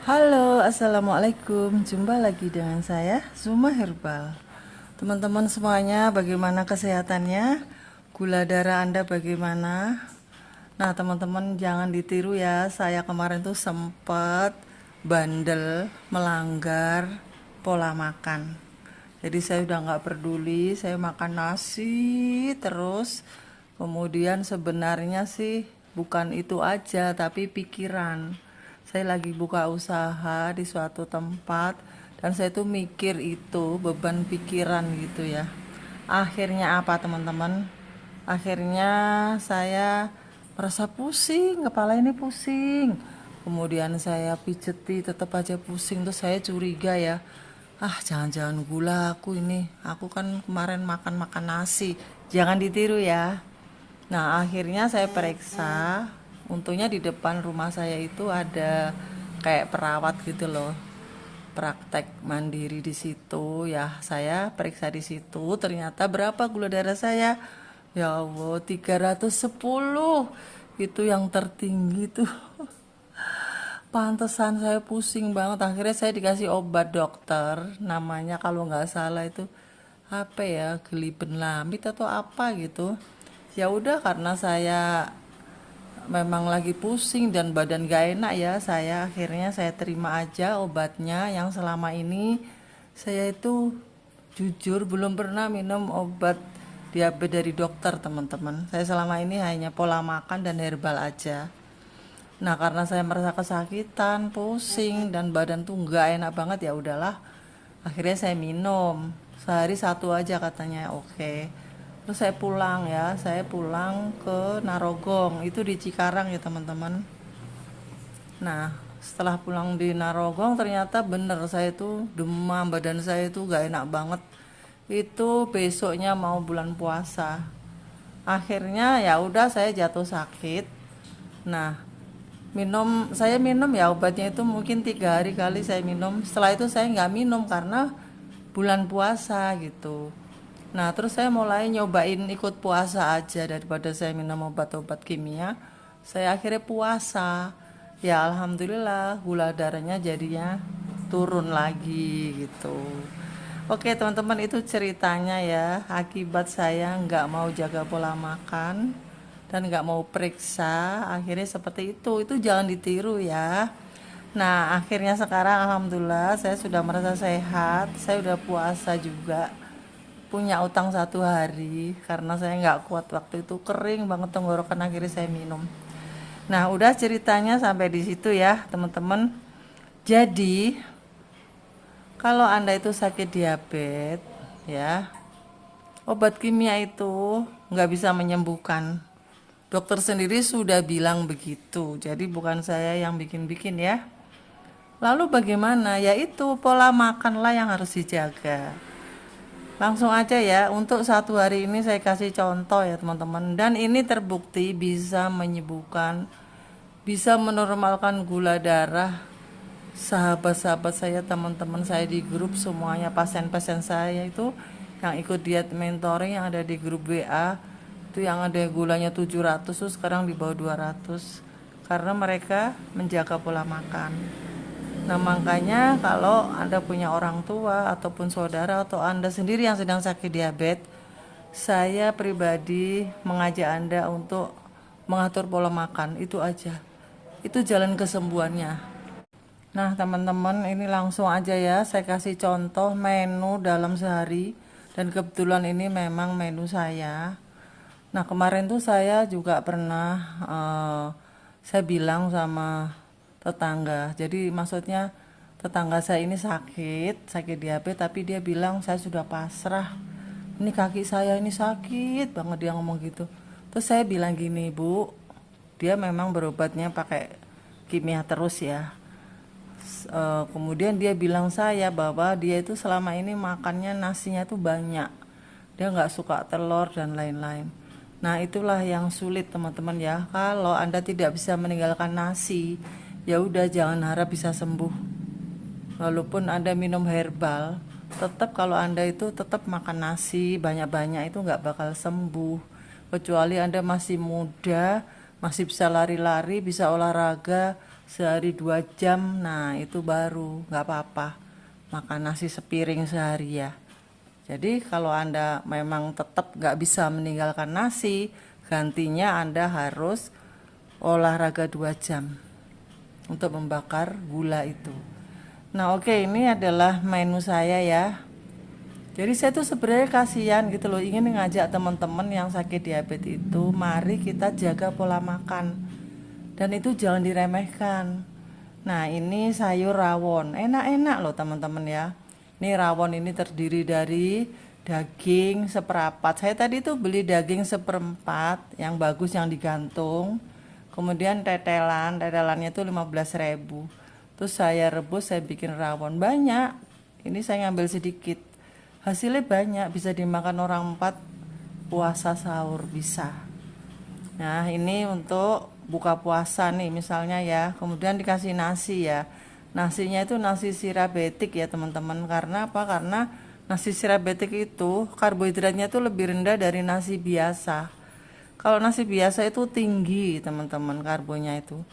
Halo, assalamualaikum. Jumpa lagi dengan saya, Zuma Herbal. Teman-teman semuanya, bagaimana kesehatannya? Gula darah Anda bagaimana? Nah, teman-teman jangan ditiru ya. Saya kemarin tuh sempat bandel, melanggar pola makan. Jadi saya udah nggak peduli, saya makan nasi terus. Kemudian sebenarnya sih bukan itu aja, tapi pikiran. Saya lagi buka usaha di suatu tempat dan saya tuh mikir itu beban pikiran gitu ya. Akhirnya apa teman-teman? Akhirnya saya merasa pusing, kepala ini pusing. Kemudian saya pijeti tetap aja pusing, terus saya curiga ya. Ah, jangan-jangan gula aku ini. Aku kan kemarin makan-makan nasi. Jangan ditiru ya. Nah, akhirnya saya periksa. Untungnya di depan rumah saya itu ada kayak perawat gitu loh. Praktek mandiri di situ ya. Saya periksa di situ, ternyata berapa gula darah saya? Ya Allah, 310. Itu yang tertinggi tuh. Pantesan saya pusing banget. Akhirnya saya dikasih obat dokter. Namanya kalau nggak salah itu apa ya, glibelamid atau apa gitu. Ya udah, karena saya memang lagi pusing dan badan gak enak ya, saya akhirnya saya terima aja obatnya. Yang selama ini saya itu jujur belum pernah minum obat diabetes dari dokter teman-teman. Saya selama ini hanya pola makan dan herbal aja. Nah, karena saya merasa kesakitan, pusing, dan badan tuh nggak enak banget, ya udahlah. Akhirnya saya minum sehari satu aja katanya, oke. Terus saya pulang ya, saya pulang ke Narogong, itu di Cikarang ya teman-teman. Nah, setelah pulang di Narogong ternyata bener saya tuh demam, badan saya tuh gak enak banget. Itu besoknya mau bulan puasa. Akhirnya ya udah saya jatuh sakit. Nah, saya minum ya obatnya itu mungkin 3 hari kali saya minum. Setelah itu saya nggak minum karena bulan puasa gitu. Nah, terus saya mulai nyobain ikut puasa aja daripada saya minum obat-obat kimia. Saya akhirnya puasa. Ya alhamdulillah gula darahnya jadinya turun lagi gitu. Oke teman-teman, itu ceritanya ya. Akibat saya nggak mau jaga pola makan dan nggak mau periksa, akhirnya seperti itu jangan ditiru ya. Nah, akhirnya sekarang alhamdulillah saya sudah merasa sehat, saya udah puasa juga, punya utang 1 hari karena saya nggak kuat waktu itu, kering banget tenggorokan, akhirnya saya minum. Nah, udah ceritanya sampai di situ ya teman-teman. Jadi kalau anda itu sakit diabetes ya, obat kimia itu nggak bisa menyembuhkan. Dokter sendiri sudah bilang begitu, jadi bukan saya yang bikin-bikin ya. Lalu bagaimana? Yaitu pola makanlah yang harus dijaga. Langsung aja ya, untuk 1 hari ini saya kasih contoh ya teman-teman. Dan ini terbukti bisa menyembuhkan, bisa menormalkan gula darah. Sahabat-sahabat saya, teman-teman saya di grup semuanya, pasien-pasien saya itu yang ikut diet mentoring yang ada di grup WA, itu yang ada gulanya 700 tuh sekarang di bawah 200 karena mereka menjaga pola makan. Nah, makanya kalau Anda punya orang tua ataupun saudara atau Anda sendiri yang sedang sakit diabetes, saya pribadi mengajak Anda untuk mengatur pola makan, itu aja. Itu jalan kesembuhannya. Nah, teman-teman, ini langsung aja ya saya kasih contoh menu dalam sehari, dan kebetulan ini memang menu saya. Nah, kemarin tuh saya juga pernah saya bilang sama tetangga. Jadi maksudnya tetangga saya ini sakit diabetes, tapi dia bilang saya sudah pasrah. Ini kaki saya ini sakit banget, dia ngomong gitu. Terus saya bilang gini, "Bu, dia memang berobatnya pakai kimia terus ya." Kemudian dia bilang saya bahwa dia itu selama ini makannya nasinya tuh banyak, dia nggak suka telur dan lain-lain. Nah, itulah yang sulit teman-teman ya. Kalau Anda tidak bisa meninggalkan nasi, ya udah jangan harap bisa sembuh. Walaupun Anda minum herbal, tetap kalau Anda itu tetap makan nasi banyak-banyak itu nggak bakal sembuh. Kecuali Anda masih muda, masih bisa lari-lari, bisa olahraga, sehari 2 jam, nah itu baru nggak apa-apa makan nasi sepiring sehari ya. Jadi kalau Anda memang tetap nggak bisa meninggalkan nasi, gantinya Anda harus olahraga 2 jam untuk membakar gula itu. Nah oke, ini adalah menu saya ya. Jadi saya tuh sebenarnya kasihan gitu loh, ingin ngajak teman-teman yang sakit diabetes itu, mari kita jaga pola makan. Dan itu jangan diremehkan. Nah, ini sayur rawon. Enak-enak loh teman-teman ya. Ini rawon ini terdiri dari daging seperempat. Saya tadi tuh beli daging seperempat yang bagus yang digantung. Kemudian tetelannya tuh 15.000. Terus saya rebus, saya bikin rawon banyak. Ini saya ngambil sedikit. Hasilnya banyak, bisa dimakan orang 4 puasa sahur bisa. Nah, ini untuk buka puasa nih misalnya ya. Kemudian dikasih nasi ya. Nasinya itu nasi sirabetik ya teman-teman. Karena apa? Karena nasi sirabetik itu karbohidratnya itu lebih rendah dari nasi biasa. Kalau nasi biasa itu tinggi teman-teman karbonya itu.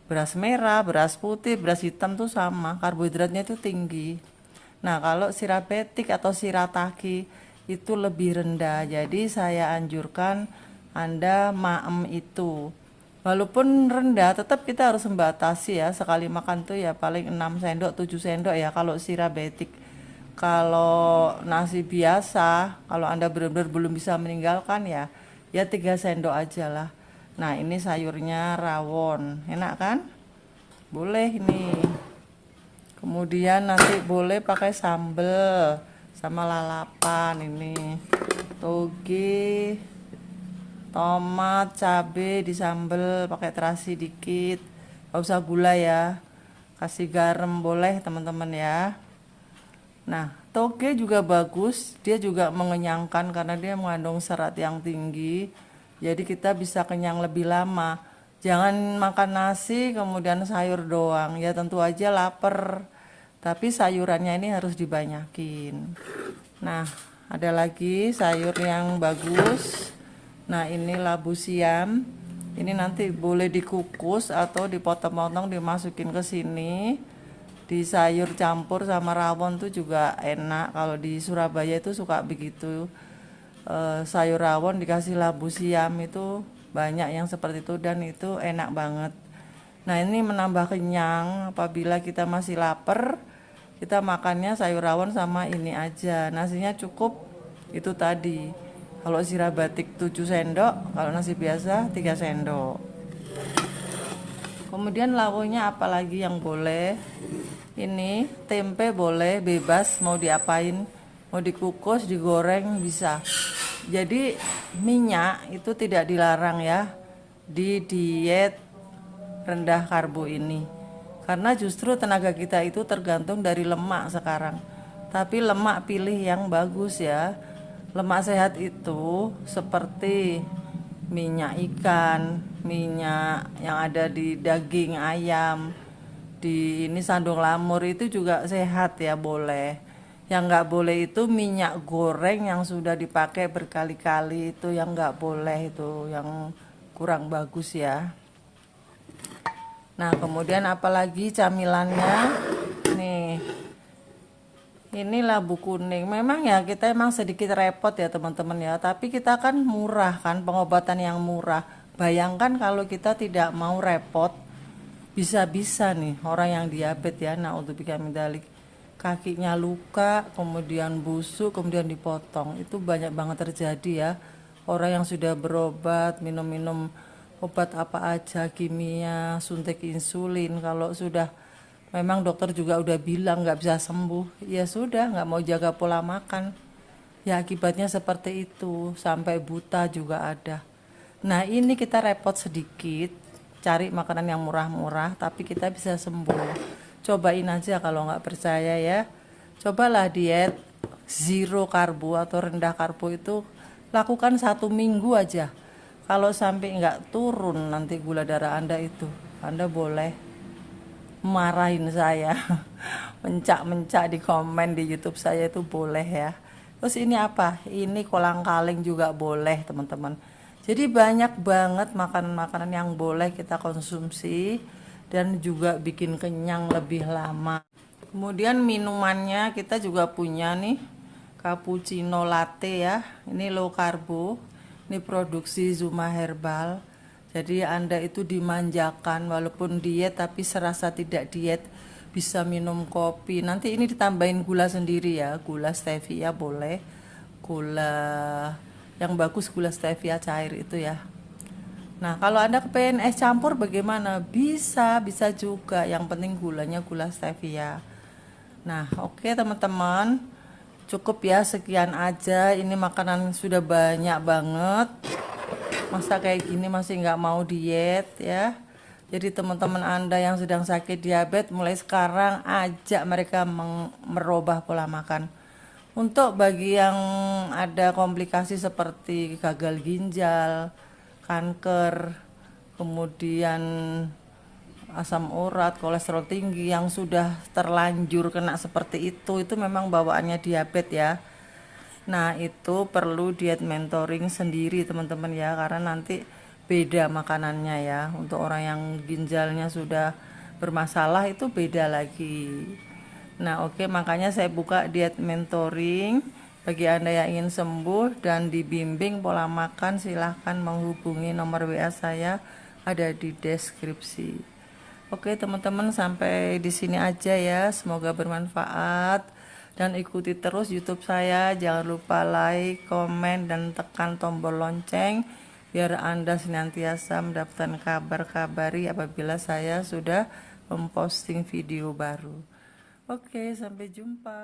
Beras merah, beras putih, beras hitam tuh sama, karbohidratnya itu tinggi. Nah, kalau sirabetik atau sirataki itu lebih rendah. Jadi saya anjurkan Anda maem itu. Walaupun rendah, tetap kita harus membatasi ya. Sekali makan tuh ya paling 6 sendok, 7 sendok ya kalau sirabetik. Kalau nasi biasa, kalau Anda benar-benar belum bisa meninggalkan ya 3 sendok aja lah. Nah, ini sayurnya rawon. Enak kan? Boleh ini. Kemudian nanti boleh pakai sambel sama lalapan ini. Toge, tomat, cabe disambel pakai terasi dikit. Gak usah gula ya. Kasih garam boleh teman-teman ya. Nah, toge juga bagus. Dia juga mengenyangkan karena dia mengandung serat yang tinggi. Jadi kita bisa kenyang lebih lama. Jangan makan nasi kemudian sayur doang. Ya tentu aja lapar. Tapi sayurannya ini harus dibanyakin. Nah, ada lagi sayur yang bagus. Nah, ini labu siam. Ini nanti boleh dikukus atau dipotong-potong dimasukin ke sini. Di sayur campur sama rawon tuh juga enak. Kalau di Surabaya itu suka begitu. Sayur rawon dikasih labu siam itu banyak yang seperti itu dan itu enak banget. Nah, ini menambah kenyang apabila kita masih lapar. Kita makannya sayur rawon sama ini aja. Nasinya cukup itu tadi. Kalau sirabatik 7 sendok, kalau nasi biasa 3 sendok. Kemudian lauknya apalagi yang boleh? Ini tempe boleh bebas mau diapain, mau dikukus, digoreng bisa. Jadi minyak itu tidak dilarang ya di diet rendah karbo ini. Karena justru tenaga kita itu tergantung dari lemak sekarang. Tapi lemak pilih yang bagus ya. Lemak sehat itu seperti minyak ikan, minyak yang ada di daging ayam, di ini sandung lamur itu juga sehat ya boleh. Yang nggak boleh itu minyak goreng yang sudah dipakai berkali-kali itu yang nggak boleh, itu yang kurang bagus ya. Nah, kemudian apalagi camilannya nih, ini labu kuning. Memang ya kita emang sedikit repot ya teman-teman ya, tapi kita kan murah kan, pengobatan yang murah. Bayangkan kalau kita tidak mau repot, bisa-bisa nih orang yang diabetes ya, naudzubillah min dzalik, kakinya luka, kemudian busuk, kemudian dipotong. Itu banyak banget terjadi ya. Orang yang sudah berobat, minum-minum obat apa aja, kimia, suntik insulin, kalau sudah memang dokter juga udah bilang nggak bisa sembuh, ya sudah nggak mau jaga pola makan. Ya akibatnya seperti itu, sampai buta juga ada. Nah ini kita repot sedikit, cari makanan yang murah-murah, tapi kita bisa sembuh. Cobain aja kalau nggak percaya ya. Cobalah diet zero karbo atau rendah karbo itu, lakukan 1 minggu aja. Kalau sampai nggak turun nanti gula darah Anda itu, Anda boleh marahin saya. Mencak-mencak di komen di YouTube saya itu boleh ya. Terus ini apa? Ini kolang-kaling juga boleh teman-teman. Jadi banyak banget makanan-makanan yang boleh kita konsumsi dan juga bikin kenyang lebih lama. Kemudian minumannya kita juga punya nih cappuccino latte ya. Ini low karbo. Ini produksi Zuma Herbal. Jadi Anda itu dimanjakan walaupun diet tapi serasa tidak diet, bisa minum kopi. Nanti ini ditambahin gula sendiri ya, gula stevia boleh. Gula yang bagus gula stevia cair itu ya. Nah, kalau Anda kepengen es campur bagaimana? Bisa, bisa juga. Yang penting gulanya gula stevia. Nah, oke teman-teman. Cukup ya, sekian aja. Ini makanan sudah banyak banget. Masa kayak gini masih nggak mau diet ya. Jadi teman-teman Anda yang sedang sakit diabetes, mulai sekarang ajak mereka merubah pola makan. Untuk bagi yang ada komplikasi seperti gagal ginjal, kanker, kemudian asam urat, kolesterol tinggi yang sudah terlanjur kena seperti itu memang bawaannya diabetes ya. Nah, itu perlu diet mentoring sendiri teman-teman ya, karena nanti beda makanannya ya. Untuk orang yang ginjalnya sudah bermasalah itu beda lagi. Nah, oke, makanya saya buka diet mentoring. Bagi Anda yang ingin sembuh dan dibimbing pola makan, silahkan menghubungi nomor WA saya, ada di deskripsi. Oke teman-teman, sampai di sini aja ya. Semoga bermanfaat dan ikuti terus YouTube saya. Jangan lupa like, komen, dan tekan tombol lonceng biar Anda senantiasa mendapatkan kabar-kabari apabila saya sudah memposting video baru. Oke, sampai jumpa.